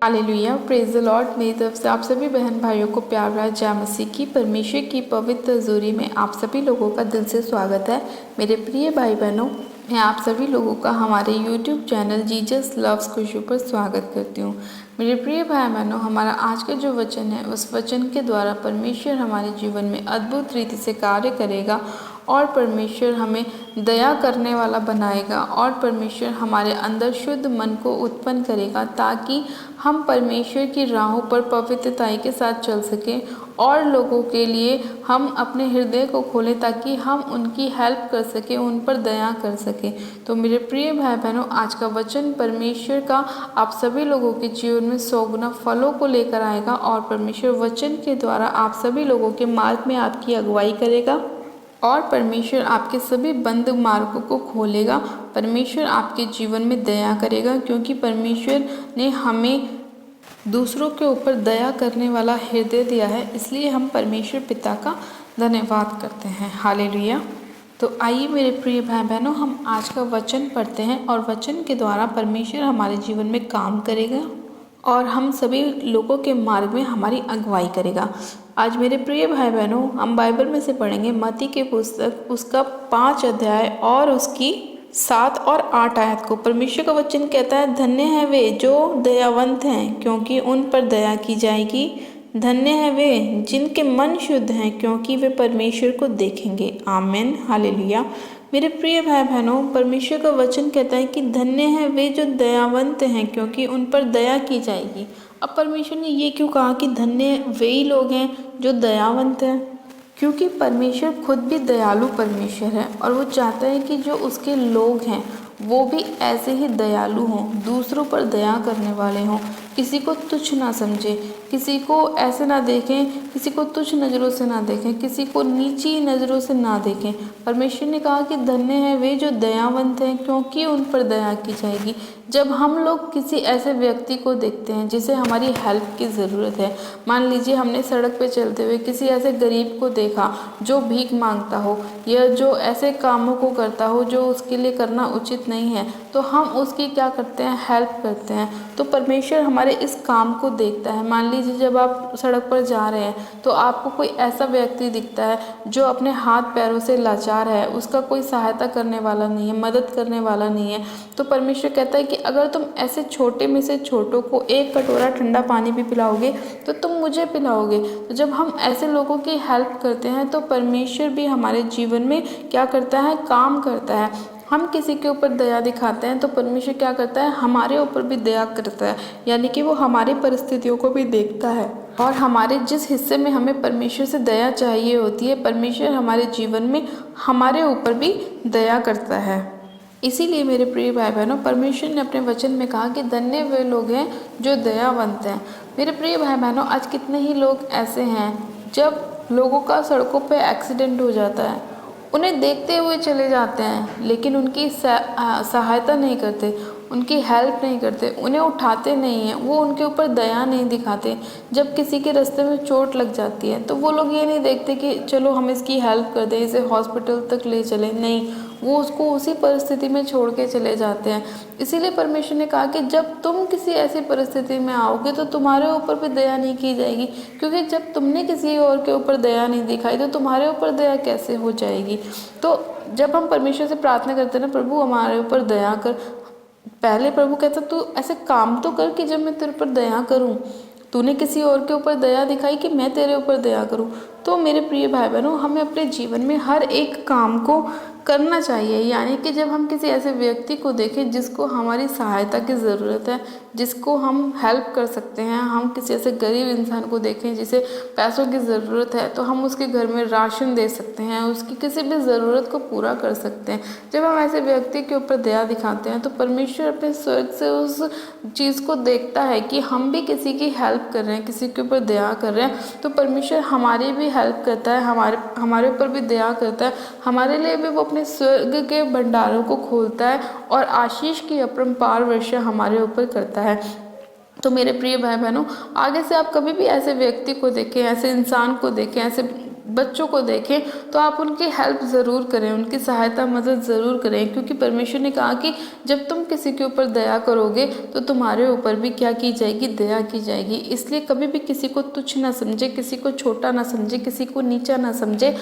Hallelujah, praise the Lord. मेरी तरफ से आप सभी बहन भाइयों को प्यार भरा जय मसीह की परमेश्वर की पवित्र हजूरी में आप सभी लोगों का दिल से स्वागत है। मेरे प्रिय भाई बहनों, मैं आप सभी लोगों का हमारे YouTube चैनल जीसस लव्स खुशबू पर स्वागत करती हूँ। मेरे प्रिय भाई बहनों, हमारा आज का जो वचन है उस वचन के द्वारा परमेश्वर हमारे जीवन में अद्भुत रीति से कार्य करेगा और परमेश्वर हमें दया करने वाला बनाएगा और परमेश्वर हमारे अंदर शुद्ध मन को उत्पन्न करेगा ताकि हम परमेश्वर की राहों पर पवित्रताई के साथ चल सकें और लोगों के लिए हम अपने हृदय को खोलें ताकि हम उनकी हेल्प कर सकें, उन पर दया कर सकें। तो मेरे प्रिय भाई बहनों, आज का वचन परमेश्वर का आप सभी लोगों के जीवन में 100 गुना फलों को लेकर आएगा और परमेश्वर वचन के द्वारा आप सभी लोगों के मार्ग में आपकी अगुवाई करेगा और परमेश्वर आपके सभी बंद मार्गों को खोलेगा। परमेश्वर आपके जीवन में दया करेगा क्योंकि परमेश्वर ने हमें दूसरों के ऊपर दया करने वाला हृदय दिया है, इसलिए हम परमेश्वर पिता का धन्यवाद करते हैं। हालेलुया। तो आइए मेरे प्रिय भाई बहनों, हम आज का वचन पढ़ते हैं और वचन के द्वारा परमेश्वर हमारे जीवन में काम करेगा और हम सभी लोगों के मार्ग में हमारी अगुवाई करेगा। आज मेरे प्रिय भाई बहनों, हम बाइबल में से पढ़ेंगे मत्ती की पुस्तक उसका 5 अध्याय और उसकी 7 और 8 आयत को। परमेश्वर का वचन कहता है, धन्य है वे जो दयावंत हैं क्योंकि उन पर दया की जाएगी। धन्य है वे जिनके मन शुद्ध हैं क्योंकि वे परमेश्वर को देखेंगे। आमीन। हालेलुया। मेरे प्रिय भाई बहनों, परमेश्वर का वचन कहता है कि धन्य है वे जो दयावंत हैं क्योंकि उन पर दया की जाएगी। अब परमेश्वर ने ये क्यों कहा कि धन्य वे ही लोग हैं जो दयावंत हैं? क्योंकि परमेश्वर खुद भी दयालु परमेश्वर है और वो चाहता है कि जो उसके लोग हैं वो भी ऐसे ही दयालु हों, दूसरों पर दया करने वाले हों, किसी को तुच्छ ना समझे, किसी को ऐसे ना देखें, किसी को तुच्छ नज़रों से ना देखें, किसी को नीची नज़रों से ना देखें। परमेश्वर ने कहा कि धन्य है वे जो दयावंत हैं क्योंकि उन पर दया की जाएगी। जब हम लोग किसी ऐसे व्यक्ति को देखते हैं जिसे हमारी हेल्प की ज़रूरत है, मान लीजिए हमने सड़क पे चलते हुए किसी ऐसे गरीब को देखा जो भीख मांगता हो या जो ऐसे कामों को करता हो जो उसके लिए करना उचित नहीं है, तो हम उसकी क्या करते हैं? हेल्प करते हैं। तो परमेश्वर हमारे इस काम को देखता है। मान लीजिए जब आप सड़क पर जा रहे हैं तो आपको कोई ऐसा व्यक्ति दिखता है जो अपने हाथ पैरों से लाचार है, उसका कोई सहायता करने वाला नहीं है, मदद करने वाला नहीं है, तो परमेश्वर कहता है कि अगर तुम ऐसे छोटे में से छोटों को एक कटोरा ठंडा पानी भी पिलाओगे तो तुम मुझे पिलाओगे। तो जब हम ऐसे लोगों की हेल्प करते हैं तो परमेश्वर भी हमारे जीवन में क्या करता है? काम करता है। हम किसी के ऊपर दया दिखाते हैं तो परमेश्वर क्या करता है? हमारे ऊपर भी दया करता है, यानी कि वो हमारी परिस्थितियों को भी देखता है और हमारे जिस हिस्से में हमें परमेश्वर से दया चाहिए होती है, परमेश्वर हमारे जीवन में हमारे ऊपर भी दया करता है। इसीलिए मेरे प्रिय भाई बहनों, परमेश्वर ने अपने वचन में कहा कि धन्य वे लोग हैं जो दयावंत हैं। मेरे प्रिय भाई बहनों, आज कितने ही लोग ऐसे हैं जब लोगों का सड़कों पे एक्सीडेंट हो जाता है, उन्हें देखते हुए चले जाते हैं लेकिन उनकी सहायता नहीं करते, उनकी हेल्प नहीं करते, उन्हें उठाते नहीं हैं, वो उनके ऊपर दया नहीं दिखाते। जब किसी के रास्ते में चोट लग जाती है तो वो लोग ये नहीं देखते कि चलो हम इसकी हेल्प कर दें, इसे हॉस्पिटल तक ले चलें, नहीं, वो उसको उसी परिस्थिति में छोड़ के चले जाते हैं। इसीलिए परमेश्वर ने कहा कि जब तुम किसी ऐसी परिस्थिति में आओगे तो तुम्हारे ऊपर भी दया नहीं की जाएगी, क्योंकि जब तुमने किसी और के ऊपर दया नहीं दिखाई तो तुम्हारे ऊपर दया कैसे हो जाएगी। तो जब हम परमेश्वर से प्रार्थना करते हैं ना, प्रभु हमारे ऊपर दया कर, पहले प्रभु कहता तू ऐसे काम तो कर कि जब मैं तेरे ऊपर दया करूं। तूने किसी और के ऊपर दया दिखाई कि मैं तेरे ऊपर दया करूं। तो मेरे प्रिय भाई बहनों, हमें अपने जीवन में हर एक काम को करना चाहिए, यानी कि जब हम किसी ऐसे व्यक्ति को देखें जिसको हमारी सहायता की ज़रूरत है, जिसको हम हेल्प कर सकते हैं, हम किसी ऐसे गरीब इंसान को देखें जिसे पैसों की ज़रूरत है तो हम उसके घर में राशन दे सकते हैं, उसकी किसी भी ज़रूरत को पूरा कर सकते हैं। जब हम ऐसे व्यक्ति के ऊपर दया दिखाते हैं तो परमेश्वर अपने स्वर्ग से उस चीज़ को देखता है कि हम भी किसी की हेल्प कर रहे हैं, किसी के ऊपर दया कर रहे हैं, तो परमेश्वर हमारी भी हेल्प करता है, हमारे ऊपर भी दया करता है, हमारे लिए भी वो अपने स्वर्ग के भंडारों को खोलता है और आशीष की अपरंपार वर्षा हमारे ऊपर करता है। तो मेरे प्रिय भाई बहनों, आगे से आप कभी भी ऐसे व्यक्ति को देखें, ऐसे इंसान को देखें, ऐसे बच्चों को देखें तो आप उनकी हेल्प ज़रूर करें, उनकी सहायता मदद ज़रूर करें, क्योंकि परमेश्वर ने कहा कि जब तुम किसी के ऊपर दया करोगे तो तुम्हारे ऊपर भी क्या की जाएगी, दया की जाएगी। इसलिए कभी भी किसी को तुच्छ ना समझे, किसी को छोटा ना समझे, किसी को नीचा ना समझे।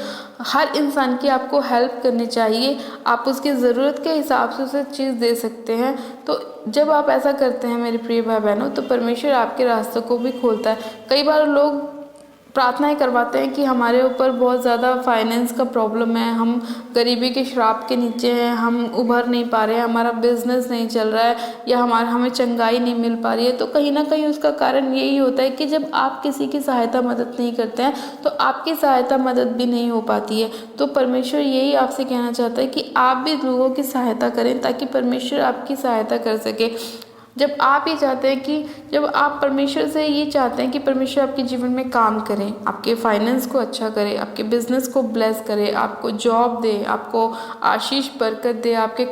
हर इंसान की आपको हेल्प करनी चाहिए, आप उसकी ज़रूरत के हिसाब से उसे चीज़ दे सकते हैं। तो जब आप ऐसा करते हैं मेरे प्रिय भाई बहनों, तो परमेश्वर आपके रास्तों को भी खोलता है। कई बार लोग प्रार्थनाएं करवाते हैं कि हमारे ऊपर बहुत ज़्यादा फाइनेंस का प्रॉब्लम है, हम गरीबी के श्राप के नीचे हैं, हम उभर नहीं पा रहे हैं, हमारा बिजनेस नहीं चल रहा है, या हमें चंगाई नहीं मिल पा रही है। तो कहीं ना कहीं उसका कारण यही होता है कि जब आप किसी की सहायता मदद नहीं करते हैं तो आपकी सहायता मदद भी नहीं हो पाती है। तो परमेश्वर यही आपसे कहना चाहता है कि आप भी लोगों की सहायता करें, ताकि परमेश्वर आपकी सहायता कर सके। जब आप ये चाहते हैं कि जब आप परमेश्वर से ये चाहते हैं कि परमेश्वर आपके जीवन में काम करें, आपके फाइनेंस को अच्छा करे, आपके बिजनेस को ब्लेस करे, आपको जॉब दे, आपको आशीष बरकत दे, आपके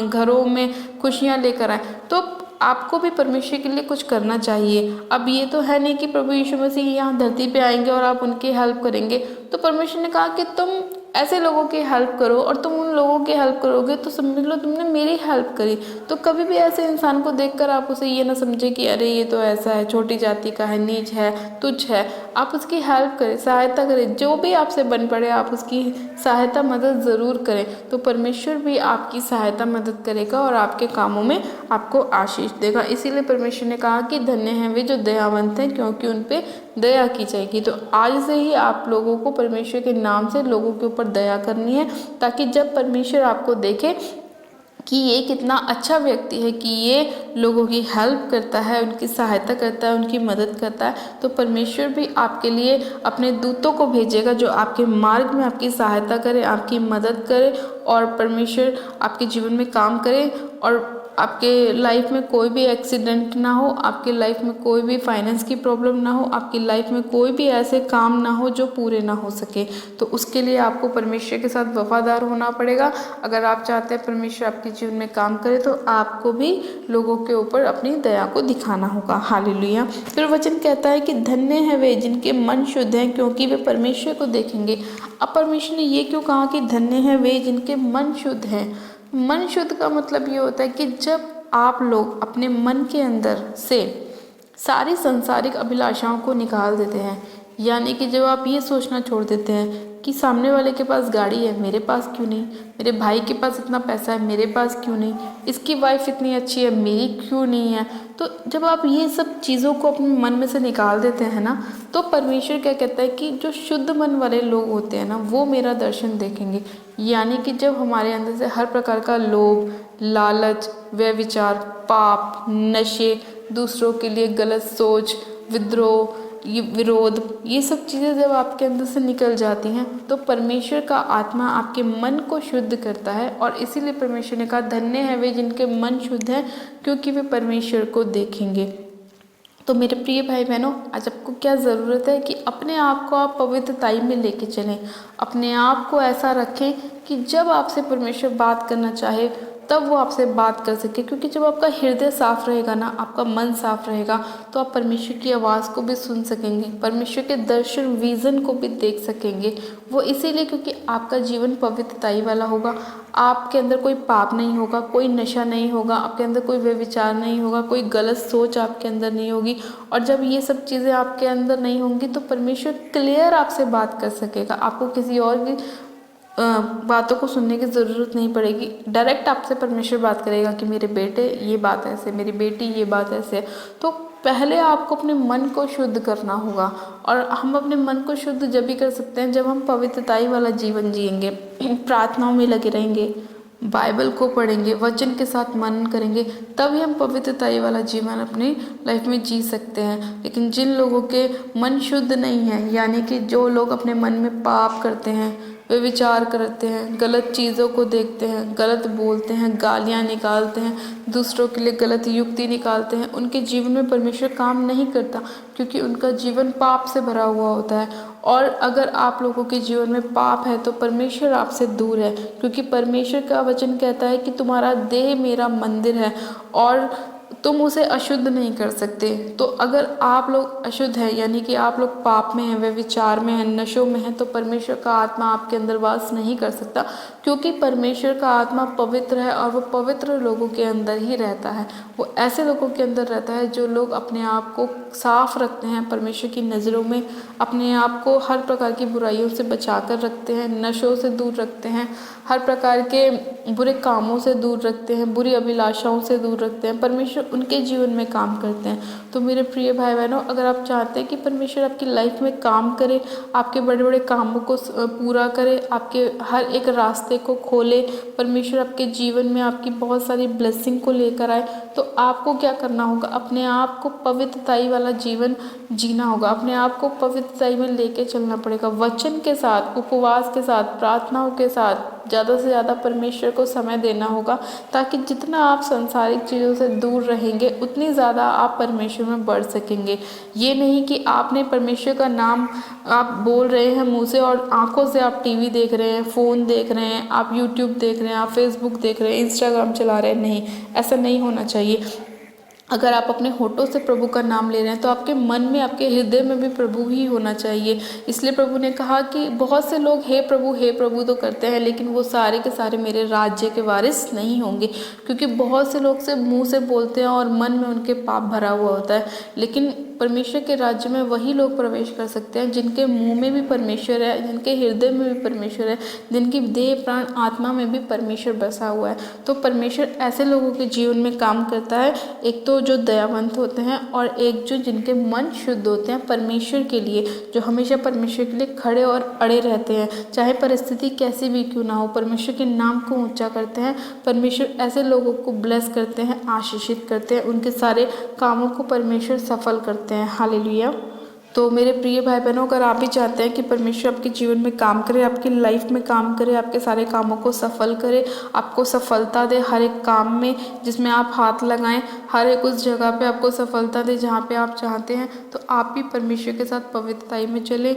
घरों में खुशियाँ लेकर आए, तो आपको भी परमेश्वर के लिए कुछ करना चाहिए। अब ये तो है नहीं कि प्रभु यीशु मसीह यहाँ धरती पे आएंगे और आप उनकी हेल्प करेंगे। तो परमेश्वर ने कहा कि तुम ऐसे लोगों की हेल्प करो, और तुम उन लोगों की हेल्प करोगे तो समझ लो तुमने मेरी हेल्प करी। तो कभी भी ऐसे इंसान को देखकर आप उसे ये ना समझे कि अरे ये तो ऐसा है, छोटी जाति का है, नीच है, तुच्छ है। आप उसकी हेल्प करें, सहायता करें, जो भी आपसे बन पड़े आप उसकी सहायता मदद ज़रूर करें। तो परमेश्वर भी आपकी सहायता मदद करेगा और आपके कामों में आपको आशीष देगा। इसीलिए परमेश्वर ने कहा कि धन्य हैं वे जो दयावंत हैं, क्योंकि उन पे दया की जाएगी। तो आज से ही आप लोगों को परमेश्वर के नाम से लोगों के ऊपर दया करनी है, ताकि जब परमेश्वर आपको देखे कि ये कितना अच्छा व्यक्ति है, कि ये लोगों की हेल्प करता है, उनकी सहायता करता है, उनकी मदद करता है, तो परमेश्वर भी आपके लिए अपने दूतों को भेजेगा जो आपके मार्ग में आपकी सहायता करे, आपकी मदद करे, और परमेश्वर आपके जीवन में काम करे, और आपके लाइफ में कोई भी एक्सीडेंट ना हो, आपके लाइफ में कोई भी फाइनेंस की प्रॉब्लम ना हो, आपकी लाइफ में कोई भी ऐसे काम ना हो जो पूरे ना हो सके। तो उसके लिए आपको परमेश्वर के साथ वफादार होना पड़ेगा। अगर आप चाहते हैं परमेश्वर आपके जीवन में काम करे, तो आपको भी लोगों के ऊपर अपनी दया को दिखाना होगा। हालेलुया। फिर वचन कहता है कि धन्य है वे जिनके मन शुद्ध हैं, क्योंकि वे परमेश्वर को देखेंगे। अब परमेश्वर ने ये क्यों कहा कि धन्य है वे जिनके मन शुद्ध हैं? मन शुद्ध का मतलब ये होता है कि जब आप लोग अपने मन के अंदर से सारी सांसारिक अभिलाषाओं को निकाल देते हैं, यानी कि जब आप ये सोचना छोड़ देते हैं कि सामने वाले के पास गाड़ी है, मेरे पास क्यों नहीं, मेरे भाई के पास इतना पैसा है, मेरे पास क्यों नहीं, इसकी वाइफ इतनी अच्छी है, मेरी क्यों नहीं है। तो जब आप ये सब चीज़ों को अपने मन में से निकाल देते हैं ना, तो परमेश्वर क्या कहता है कि जो शुद्ध मन वाले लोग होते हैं ना, वो मेरा दर्शन देखेंगे। यानी कि जब हमारे अंदर से हर प्रकार का लोभ, लालच, व्यभिचार, पाप, नशे, दूसरों के लिए गलत सोच, विद्रोह, ये विरोध, ये सब चीज़ें जब आपके अंदर से निकल जाती हैं, तो परमेश्वर का आत्मा आपके मन को शुद्ध करता है। और इसीलिए परमेश्वर ने कहा धन्य है वे जिनके मन शुद्ध हैं, क्योंकि वे परमेश्वर को देखेंगे। तो मेरे प्रिय भाई बहनों, आज आपको क्या ज़रूरत है कि अपने आप को आप पवित्रताई में लेके चलें। अपने आप को ऐसा रखें कि जब आपसे परमेश्वर बात करना चाहे तब वो आपसे बात कर सके, क्योंकि जब आपका हृदय साफ रहेगा ना, आपका मन साफ रहेगा, तो आप परमेश्वर की आवाज़ को भी सुन सकेंगे, परमेश्वर के दर्शन विज़न को भी देख सकेंगे। वो इसीलिए क्योंकि आपका जीवन पवित्रताई वाला होगा, आपके अंदर कोई पाप नहीं होगा, कोई नशा नहीं होगा, आपके अंदर कोई व्यभिचार नहीं होगा, कोई गलत सोच आपके अंदर नहीं होगी। और जब ये सब चीज़ें आपके अंदर नहीं होंगी तो परमेश्वर क्लियर आपसे बात कर सकेगा। आपको किसी और की बातों को सुनने की ज़रूरत नहीं पड़ेगी। डायरेक्ट आपसे परमेश्वर बात करेगा कि मेरे बेटे ये बात ऐसे, मेरी बेटी ये बात ऐसे। तो पहले आपको अपने मन को शुद्ध करना होगा, और हम अपने मन को शुद्ध जब भी कर सकते हैं जब हम पवित्रताई वाला जीवन जिएंगे, प्रार्थनाओं में लगे रहेंगे, बाइबल को पढ़ेंगे, वचन के साथ मनन करेंगे, तभी हम पवित्रताई वाला जीवन अपनी लाइफ में जी सकते हैं। लेकिन जिन लोगों के मन शुद्ध नहीं है, यानी कि जो लोग अपने मन में पाप करते हैं, वे विचार करते हैं, गलत चीज़ों को देखते हैं, गलत बोलते हैं, गालियाँ निकालते हैं, दूसरों के लिए गलत युक्ति निकालते हैं, उनके जीवन में परमेश्वर काम नहीं करता, क्योंकि उनका जीवन पाप से भरा हुआ होता है। और अगर आप लोगों के जीवन में पाप है तो परमेश्वर आपसे दूर है, क्योंकि परमेश्वर का वचन कहता है कि तुम्हारा देह मेरा मंदिर है, और तुम उसे अशुद्ध नहीं कर सकते। तो अगर आप लोग अशुद्ध हैं, यानी कि आप लोग पाप में हैं, व्यभिचार में हैं, नशों में हैं, तो परमेश्वर का आत्मा आपके अंदर वास नहीं कर सकता, क्योंकि परमेश्वर का आत्मा पवित्र है और वो पवित्र लोगों के अंदर ही रहता है। वो ऐसे लोगों के अंदर रहता है जो लोग अपने आप को साफ रखते हैं परमेश्वर की नज़रों में, अपने आप को हर प्रकार की बुराइयों से बचा कर रखते हैं, नशों से दूर रखते हैं, हर प्रकार के बुरे कामों से दूर रखते हैं, बुरी अभिलाषाओं से दूर रखते हैं। परमेश्वर उनके जीवन में काम करते हैं। तो मेरे प्रिय भाई बहनों, अगर आप चाहते हैं कि परमेश्वर आपकी लाइफ में काम करे, आपके बड़े बड़े कामों को पूरा करे, आपके हर एक रास्ते को खोले, परमेश्वर आपके जीवन में आपकी बहुत सारी ब्लेसिंग को लेकर आए, तो आपको क्या करना होगा? अपने आप को पवित्रताई वाला जीवन जीना होगा, अपने आप को पवित्रताई में लेके चलना पड़ेगा, वचन के साथ, उपवास के साथ, प्रार्थनाओं के साथ ज़्यादा से ज़्यादा परमेश्वर को समय देना होगा, ताकि जितना आप सांसारिक चीज़ों से दूर रहेंगे उतनी ज़्यादा आप परमेश्वर में बढ़ सकेंगे। ये नहीं कि आपने परमेश्वर का नाम आप बोल रहे हैं मुँह से और आंखों से आप टीवी देख रहे हैं, फ़ोन देख रहे हैं, आप यूट्यूब देख रहे हैं, आप फेसबुक देख रहे हैं, इंस्टाग्राम चला रहे हैं। नहीं, ऐसा नहीं होना चाहिए। अगर आप अपने होठों से प्रभु का नाम ले रहे हैं तो आपके मन में, आपके हृदय में भी प्रभु ही होना चाहिए। इसलिए प्रभु ने कहा कि बहुत से लोग हे प्रभु तो करते हैं, लेकिन वो सारे के सारे मेरे राज्य के वारिस नहीं होंगे। क्योंकि बहुत से लोग से मुंह से बोलते हैं और मन में उनके पाप भरा हुआ होता है, लेकिन परमेश्वर के राज्य में वही लोग प्रवेश कर सकते हैं जिनके मुंह में भी परमेश्वर है, जिनके हृदय में भी परमेश्वर है, जिनकी देह प्राण आत्मा में भी परमेश्वर बसा हुआ है। तो परमेश्वर ऐसे लोगों के जीवन में काम करता है, एक तो जो दयावंत होते हैं और एक जो जिनके मन शुद्ध होते हैं परमेश्वर के लिए, जो हमेशा परमेश्वर के लिए खड़े और अड़े रहते हैं, चाहे परिस्थिति कैसी भी क्यों ना हो, परमेश्वर के नाम को ऊंचा करते हैं। परमेश्वर ऐसे लोगों को ब्लेस करते हैं, आशीषित करते हैं, उनके सारे कामों को परमेश्वर सफल करते हैं। हालेलुया। तो मेरे प्रिय भाई बहनों, अगर आप भी चाहते हैं कि परमेश्वर आपके जीवन में काम करे, आपकी लाइफ में काम करे, आपके सारे कामों को सफल करे, आपको सफलता दे हर एक काम में जिसमें आप हाथ लगाएं, हर एक उस जगह पे आपको सफलता दे जहाँ पे आप चाहते हैं, तो आप भी परमेश्वर के साथ पवित्रताई में चलें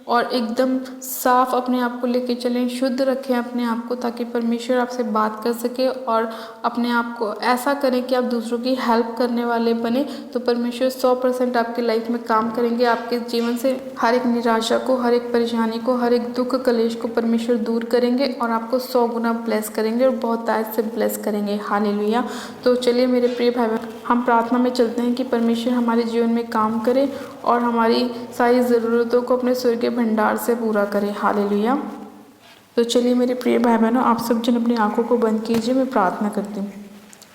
और एकदम साफ अपने आप को लेके चलें, शुद्ध रखें अपने आप को, ताकि परमेश्वर आपसे बात कर सके और अपने आप को ऐसा करें कि आप दूसरों की हेल्प करने वाले बने। तो परमेश्वर 100% आपकी लाइफ में काम करेंगे, आपके जीवन से हर एक निराशा को, हर एक परेशानी को, हर एक दुख कलेश को परमेश्वर दूर करेंगे और आपको 100 गुना ब्लेस करेंगे और बहुत ताज से ब्लेस करेंगे। हालेलुया। तो चलिए मेरे प्रिय भाई बहन, हम प्रार्थना में चलते हैं कि परमेश्वर हमारे जीवन में काम करे और हमारी सारी ज़रूरतों को अपने स्वर्गीय भंडार से पूरा करे। हालेलुया। तो चलिए मेरे प्रिय भाई बहनों, आप सब जन अपनी आंखों को बंद कीजिए, मैं प्रार्थना करती हूँ।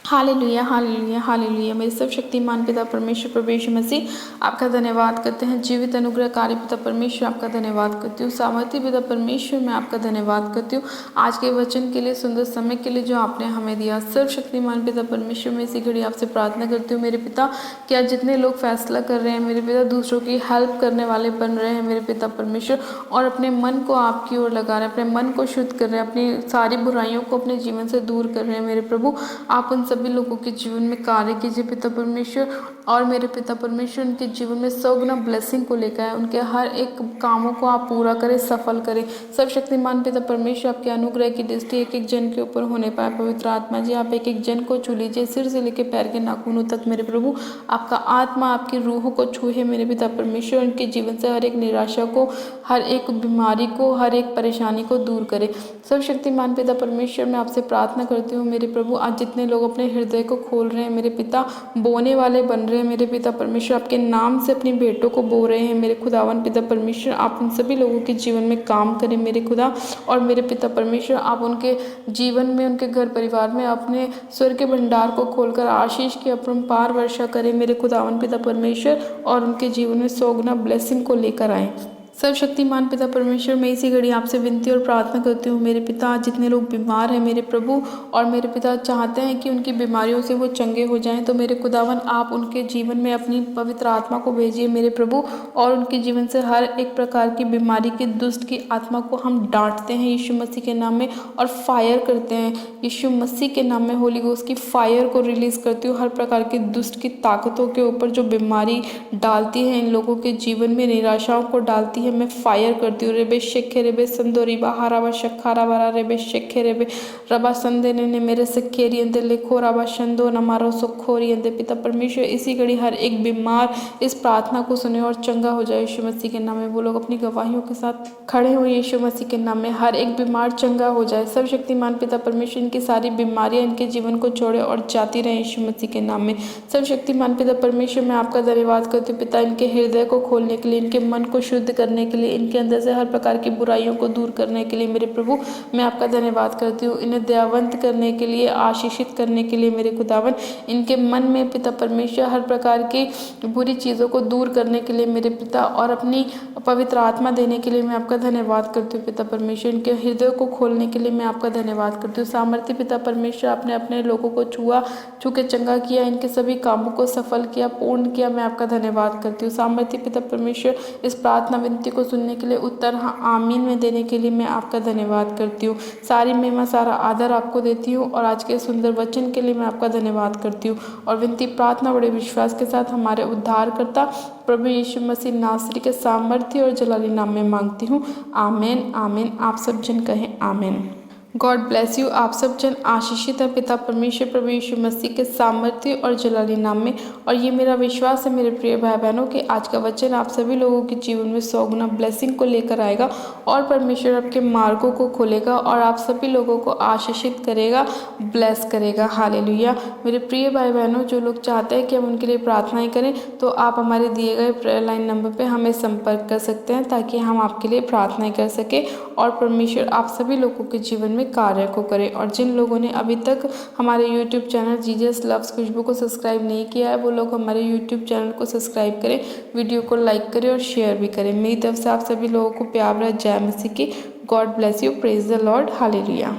Hallelujah hallelujah hallelujah. मेरे सर्वशक्तिमान पिता परमेश्वर प्रभु यीशु मसीह, आपका धन्यवाद करते हैं। जीवित अनुग्रहकारी पिता परमेश्वर, आपका धन्यवाद करती हूँ। सामर्थी पिता परमेश्वर, मैं आपका धन्यवाद करती हूँ आज के वचन के लिए, सुंदर समय के लिए जो आपने हमें दिया। सर्वशक्तिमान पिता परमेश्वर, मैं इसी घड़ी आपसे प्रार्थना करती हूँ मेरे पिता, कि आज जितने लोग फैसला कर रहे हैं मेरे पिता, दूसरों की हेल्प करने वाले बन रहे हैं मेरे पिता परमेश्वर, और अपने मन को आपकी ओर लगा रहे हैं, अपने मन को शुद्ध कर रहे हैं, अपनी सारी बुराइयों को अपने जीवन से दूर कर रहे हैं मेरे प्रभु, आप उन सभी लोगों के जीवन में कार्य कीजिए पिता परमेश्वर। और मेरे पिता परमेश्वर उनके जीवन में 100 गुना ब्लेसिंग को लेकर आए, उनके हर एक कामों को आप पूरा करें, सफल करें। सर्वशक्तिमान पिता परमेश्वर, आपके अनुग्रह की दृष्टि एक एक जन के ऊपर होने पाए। पवित्र आत्मा जी, आप एक एक जन को छू लीजिए, सिर से लेकर पैर के नाखूनों तक मेरे प्रभु। आपका आत्मा आपकी रूह को छूहे मेरे पिता परमेश्वर, उनके जीवन से हर एक निराशा को, हर एक बीमारी को, हर एक परेशानी को दूर करे। सर्वशक्तिमान पिता परमेश्वर, मैं आपसे प्रार्थना करती हूँ मेरे प्रभु, आज जितने लोग अपने हृदय को खोल रहे हैं मेरे पिता, बोने वाले बन रहे हैं मेरे पिता परमेश्वर, आपके नाम से अपनी बेटों को बो रहे हैं मेरे खुदावन पिता परमेश्वर, आप उन सभी लोगों के जीवन में काम करें मेरे खुदा। और मेरे पिता परमेश्वर, आप उनके जीवन में, उनके घर परिवार में अपने स्वर्ग के भंडार को खोलकर आशीष की अपरंपार वर्षा करें मेरे खुदावन पिता परमेश्वर, और उनके जीवन में 100 गुना ब्लेसिंग को लेकर आए। सर्वशक्तिमान पिता परमेश्वर, मैं इसी घड़ी आपसे विनती और प्रार्थना करती हूँ मेरे पिता, जितने लोग बीमार हैं मेरे प्रभु, और मेरे पिता चाहते हैं कि उनकी बीमारियों से वो चंगे हो जाएं, तो मेरे खुदावन आप उनके जीवन में अपनी पवित्र आत्मा को भेजिए मेरे प्रभु, और उनके जीवन से हर एक प्रकार की बीमारी की, दुष्ट की आत्मा को हम डांटते हैं यीशु मसीह के नाम में, और फायर करते हैं यीशु मसीह के नाम में। होली गोस्ट की फायर को रिलीज़ करती हूँ हर प्रकार की दुष्ट की ताकतों के ऊपर, जो बीमारी डालती है इन लोगों के जीवन में, निराशाओं को डालती है, है मैं फायर करती हूँ। रेबे शेखे रेबे संदोरी बाहा राबा शक्खा राबा रेबे शेखे रेबे रबा संदे ने मेरे सखेरी अंदर लिखो राबा शंदो न मारो सुखोरी अंदर। पिता परमेश्वर इसी घड़ी हर एक बीमार इस प्रार्थना को सुने और चंगा हो जाए यीशु मसीह के नाम में। वो लोग अपनी गवाहियों के साथ खड़े हुए यीशु मसीह के नाम में। हर एक बीमार चंगा हो जाए। सर्वशक्तिमान पिता परमेश्वर इनकी सारी बीमारियां इनके जीवन को छोड़े और जाती रहे यीशु मसीह के नाम में। सर्वशक्तिमान पिता परमेश्वर मैं आपका धन्यवाद करती हूँ पिता, इनके हृदय को खोलने के लिए, इनके मन को शुद्ध करने के लिए, इनके अंदर से हर प्रकार की बुराइयों को दूर करने के लिए मेरे प्रभु मैं आपका धन्यवाद करती हूँ। इन्हें दयावंत करने के लिए, आशीषित करने के लिए मेरे खुदावन, इनके मन में पिता परमेश्वर हर प्रकार की बुरी चीज़ों को दूर करने के लिए मेरे पिता और अपनी पवित्र आत्मा देने के लिए मैं आपका धन्यवाद करती हूँ पिता परमेश्वर। इनके हृदय को खोलने के लिए मैं आपका धन्यवाद करती हूँ। सामर्थ्य पिता परमेश्वर आपने अपने लोगों को छू के चंगा किया, इनके सभी कामों को सफल किया, पूर्ण किया, मैं आपका धन्यवाद करती हूँ। सामर्थ्य पिता परमेश्वर इस प्रार्थना विनती को सुनने के लिए उत्तर हाँ आमीन में देने के लिए मैं आपका धन्यवाद करती हूँ। सारी महिमा सारा आदर आपको देती हूँ और आज के सुंदर वचन के लिए मैं आपका धन्यवाद करती हूँ और विनती प्रार्थना बड़े विश्वास के साथ हमारे उद्धारकर्ता प्रभु यीशु मसीह नासरी के सामर्थ्य और जलाली नाम में मांगती हूँ। आमीन आमीन। आप सब जन कहें आमीन। God bless you. आप सब जन आशीषित है पिता परमेश्वर प्रभु यीशु मसीह के सामर्थ्य और जलाली नाम में। और ये मेरा विश्वास है मेरे प्रिय भाई बहनों कि आज का वचन आप सभी लोगों के जीवन में 100 गुना ब्लेसिंग को लेकर आएगा और परमेश्वर आपके मार्गों को खोलेगा और आप सभी लोगों को आशीषित करेगा, ब्लेस करेगा। हालेलुया। मेरे प्रिय भाई बहनों, जो लोग चाहते हैं कि हम उनके लिए प्रार्थनाएं करें तो आप हमारे दिए गए प्रेयर लाइन नंबर पर हमें संपर्क कर सकते हैं ताकि हम आपके लिए प्रार्थनाएं कर सकें और परमेश्वर आप सभी लोगों के जीवन में कार्य को करें। और जिन लोगों ने अभी तक हमारे YouTube चैनल जीजस लव्स खुशबू को सब्सक्राइब नहीं किया है वो लोग हमारे YouTube चैनल को सब्सक्राइब करें, वीडियो को लाइक करें और शेयर भी करें। मेरी तरफ से आप सभी लोगों को प्यार भरा जय मसीह की। God bless you. Praise the Lord. Hallelujah.